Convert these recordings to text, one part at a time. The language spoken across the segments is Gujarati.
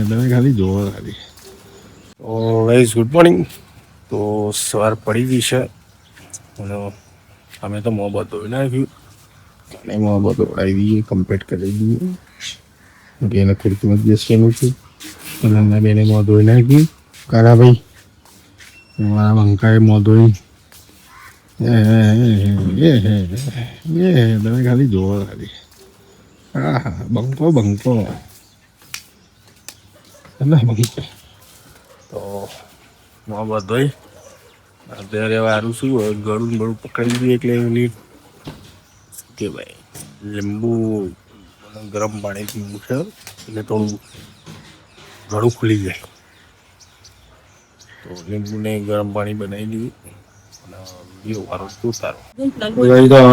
તમે ખાલી જોવો ખાલી. તો ગાઈઝ ગુડ મોર્નિંગ. તો સવાર પડી ગઈ છે અને અમે તો મોહબ્બત ધોઈ નાખ્યું અને મોહબ્બત દોડાવી દઈએ, કમ્પ્લીટ કરી દઈએ. એને ખુરશીમાં બેસવાનું છું અને બેને મોં ધોઈ નાખ્યું. કારા ભાઈ મારા બંકાએ મોં ધોઈ. તમે ખાલી જોવો ખાલી. હા હા, બંકો બંકો બંકો. તો મોહબ્બત ધોઈ અત્યારે વારું શું હોય, ગળું ગળું પકડી દઈએ એટલે એની કે ભાઈ લીંબુ ગરમ પાણી પીવું છે એટલે થોડું ગળું ખુલી જાય. તો લીંબુને ગરમ પાણી બનાવી દીધું અને વિડીયો વારો શું સારો.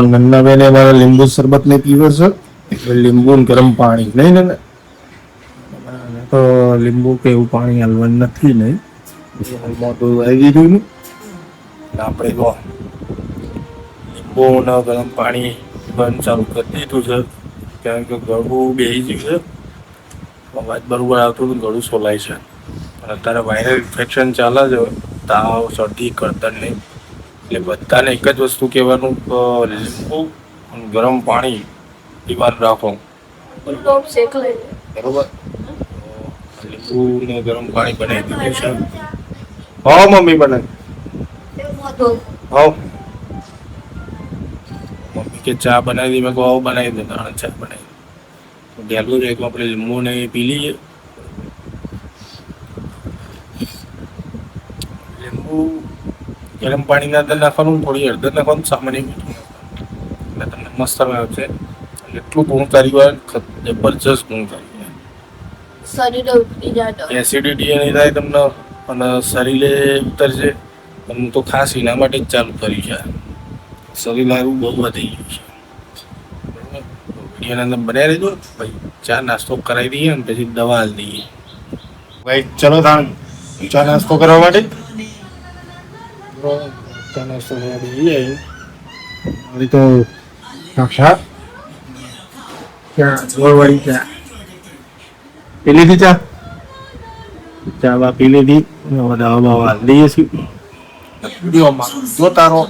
નન્ના બેને મારા લીંબુ શરબત ને પીવે છે એટલે લીંબુ ગરમ પાણી નહીં ને તો લીંબુ કે એવું પાણી હાલવાનું નથી નહીં. મોટું આવી ગયું ને આપણે તો લીંબુ ને ગરમ પાણી બંધ ચાલુ કરી દીધું છે કારણ કે ગળું બેસી ગયું છે. અવાજ બરોબર આવતું હતું, ગળું સોલાય છે. અત્યારે વાયરલ ઇન્ફેક્શન ચાલે છે, તાવ શરદી કરતર નહીં. એટલે બધાને એક જ વસ્તુ કહેવાનું કે લીંબુ અને ગરમ પાણી પીવાનું રાખો બરોબર. લીંબુ ને ગરમ પાણી બનાવી દીધું છે. હા મમ્મી બનાવી. હા મમ્મી કે ચા બનાવી દી, મેં કહું બનાવી દે. ચા બનાવી ગેલું છે તો આપણે લીંબુ ને પી લઈએ. લીંબુ ગરમ પાણીની અંદર નાખવાનું, થોડી હળદર નાખવાનું, સામાન્ય મીઠું નાખવાનું એટલે તમને મસ્ત આવશે. એટલું ગુણકારી હોય, જબરજસ્ત ગુણકારી હોય. એસિડિટી નહીં થાય તમને અને શરીરે ઉતરશે. હું તો ખાસ એના માટે જ ચાલુ કર્યું છે. શરીર મારું બહુ વધી ગયું છે. વિડીયોના અંદર બનાવી રહેજો ભાઈ. ચા નાસ્તો કરાવી દઈએ અને પછી દવા આપી દઈએ. ભાઈ ચલો તાણ ચા નાસ્તો કરવા માટે. ચા નાસ્તો કરવા દઈએ મારી તો સાક્ષાત ચા ગોળવાળી ચા પી લીધી. ચા બા પી લીધી. દવા બવા દઈએ છીએ. વિડીયોમાં જોતા રહો.